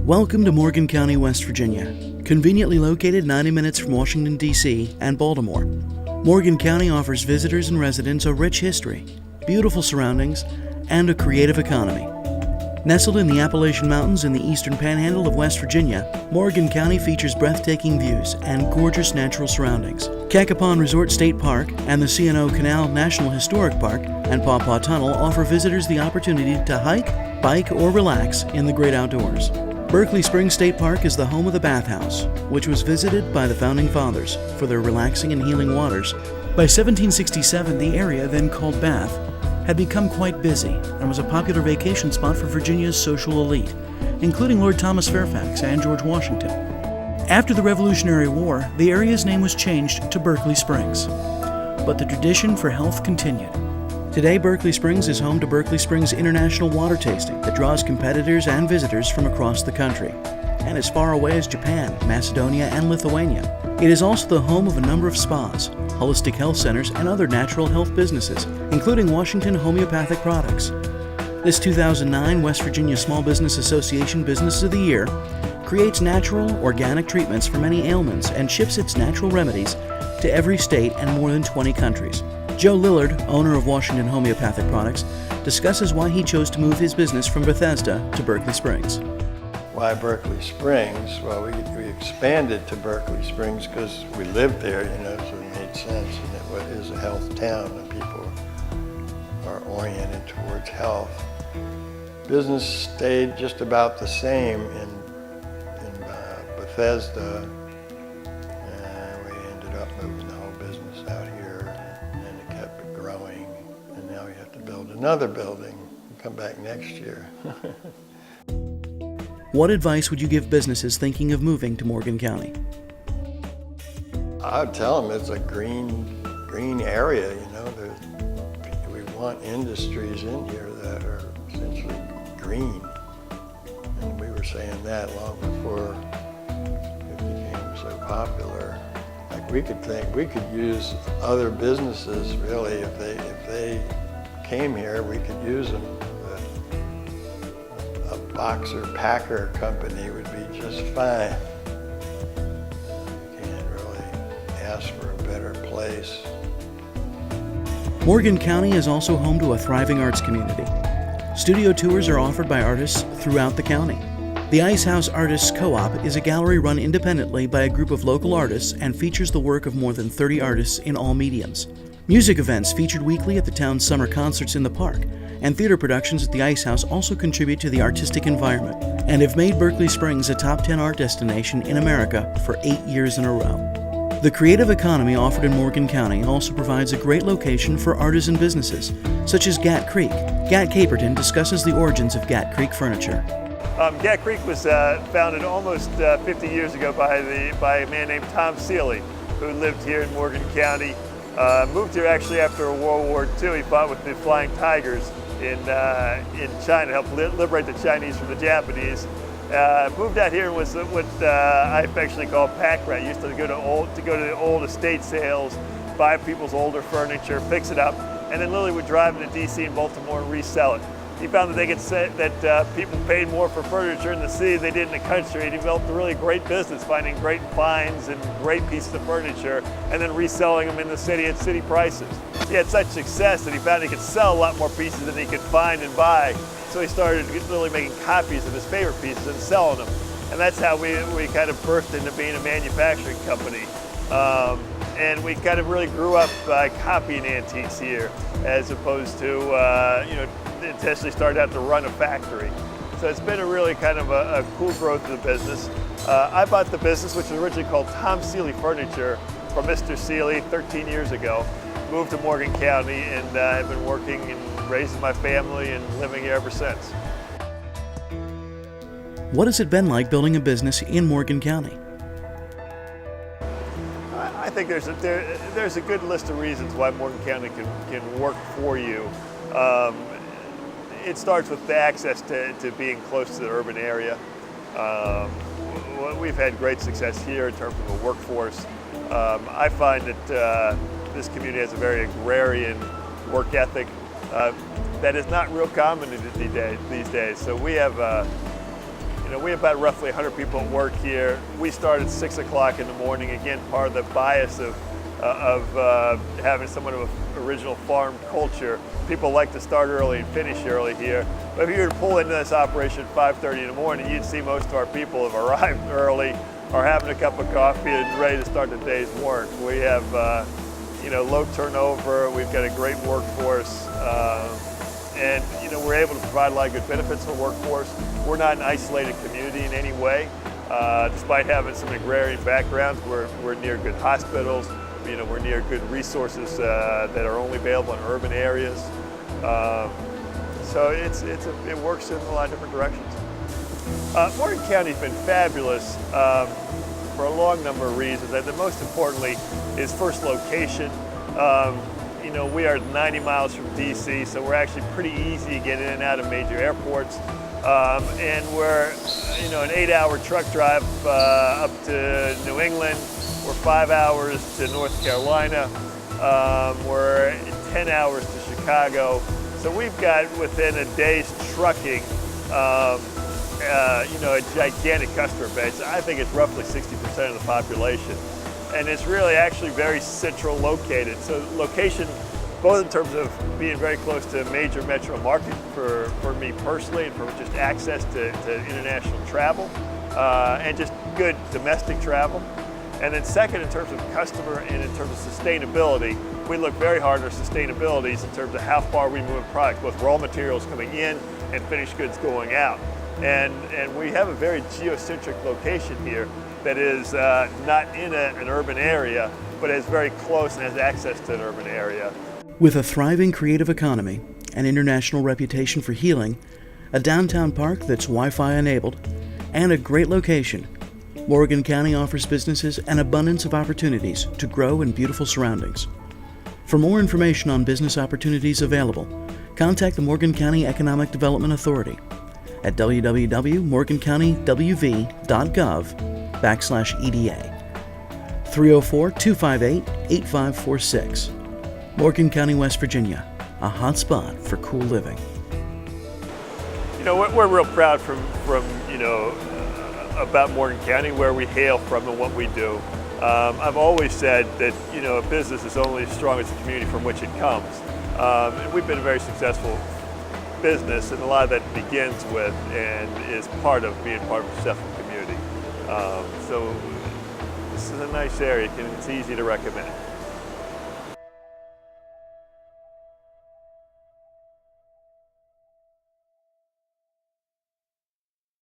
Welcome to Morgan County, West Virginia, conveniently located 90 minutes from Washington, D.C. and Baltimore. Morgan County offers visitors and residents a rich history, beautiful surroundings, and a creative economy. Nestled in the Appalachian Mountains in the eastern panhandle of West Virginia, Morgan County features breathtaking views and gorgeous natural surroundings. Cacapon Resort State Park and the C&O Canal National Historic Park and Paw Paw Tunnel offer visitors the opportunity to hike, bike, or relax in the great outdoors. Berkeley Springs State Park is the home of the bathhouse, which was visited by the Founding Fathers for their relaxing and healing waters. By 1767, the area, then called Bath, had become quite busy and was a popular vacation spot for Virginia's social elite, including Lord Thomas Fairfax and George Washington. After the Revolutionary War, the area's name was changed to Berkeley Springs, but the tradition for health continued. Today, Berkeley Springs is home to Berkeley Springs International Water Tasting that draws competitors and visitors from across the country, and as far away as Japan, Macedonia, and Lithuania. It is also the home of a number of spas, holistic health centers, and other natural health businesses, including Washington Homeopathic Products. This 2009 West Virginia Small Business Association Business of the Year creates natural, organic treatments for many ailments and ships its natural remedies to every state and more than 20 countries. Joe Lillard, owner of Washington Homeopathic Products, discusses why he chose to move his business from Bethesda to Berkeley Springs. Why Berkeley Springs? Well, we expanded to Berkeley Springs because we lived there, so it made sense. And it is a health town, and people are oriented towards health. Business stayed just about the same in Bethesda, and we ended up moving the whole business out here, and it kept growing. And now we have to build another building and come back next year. What advice would you give businesses thinking of moving to Morgan County? I would tell them it's a green area, we want industries in here that are essentially green. And we were saying that long before it became so popular. Like we could use other businesses really if they came here, we could use them. A boxer packer company would be just fine. You can't really ask for a better place. Morgan County is also home to a thriving arts community. Studio tours are offered by artists throughout the county. The Ice House Artists Co-op is a gallery run independently by a group of local artists and features the work of more than 30 artists in all mediums. Music events featured weekly at the town's summer concerts in the park, and theater productions at the Ice House also contribute to the artistic environment and have made Berkeley Springs a top 10 art destination in America for 8 years in a row. The creative economy offered in Morgan County also provides a great location for artisan businesses, such as Gat Creek. Gat Caperton discusses the origins of Gat Creek furniture. Gat Creek was founded almost 50 years ago by a man named Tom Seeley, who lived here in Morgan County. Moved here actually after World War II. He fought with the Flying Tigers in China, helped liberate the Chinese from the Japanese. Moved out here and was what I affectionately call pack rat. Used to go to the old estate sales, buy people's older furniture, fix it up, and then literally would drive into DC and Baltimore and resell it. He found that they could say that people paid more for furniture in the city than they did in the country. He developed a really great business, finding great finds and great pieces of furniture, and then reselling them in the city at city prices. He had such success that he found he could sell a lot more pieces than he could find and buy. So he started really making copies of his favorite pieces and selling them. And that's how we kind of burst into being a manufacturing company. And we kind of really grew up by copying antiques here, as opposed to, intentionally started out to run a factory. So it's been a really kind of a cool growth of the business. I bought the business, which was originally called Tom Seeley Furniture, from Mr. Seeley 13 years ago. Moved to Morgan County, and I've been working and raising my family and living here ever since. What has it been like building a business in Morgan County? I think there's a good list of reasons why Morgan County can work for you. It starts with the access to being close to the urban area. We've had great success here in terms of a workforce. I find that this community has a very agrarian work ethic that is not real common these days. So we have We have about roughly 100 people at work here. We start at 6 o'clock in the morning. Again, part of the bias of having somewhat of an original farm culture. People like to start early and finish early here. But if you were to pull into this operation at 5:30 in the morning, you'd see most of our people have arrived early, are having a cup of coffee and ready to start the day's work. We have low turnover. We've got a great workforce. And we're able to provide a lot of good benefits to the workforce. We're not an isolated community in any way. Despite having some agrarian backgrounds, we're near good hospitals. We're near good resources that are only available in urban areas. So it works in a lot of different directions. Morgan County's been fabulous for a long number of reasons, and most importantly is first location. We are 90 miles from DC, so we're actually pretty easy to get in and out of major airports. And we're an 8-hour truck drive up to New England. We're 5 hours to North Carolina. We're 10 hours to Chicago. So we've got within a day's trucking, a gigantic customer base. I think it's roughly 60% of the population. And it's really actually very central located. So location, both in terms of being very close to a major metro market for me personally and for just access to international travel, and just good domestic travel. And then second, in terms of customer and in terms of sustainability, we look very hard at our sustainabilities in terms of how far we move products, both raw materials coming in and finished goods going out. And we have a very geocentric location here that is not in an urban area, but is very close and has access to an urban area. With a thriving creative economy, an international reputation for healing, a downtown park that's Wi-Fi enabled, and a great location, Morgan County offers businesses an abundance of opportunities to grow in beautiful surroundings. For more information on business opportunities available, contact the Morgan County Economic Development Authority at www.morgancounty.gov/EDA. 304-258-8546. Morgan County, West Virginia, a hot spot for cool living. We're real proud about Morgan County, where we hail from and what we do. I've always said that a business is only as strong as the community from which it comes. And we've been a very successful business, and a lot of that begins with and is part of being part of a successful community. So this is a nice area, and it's easy to recommend.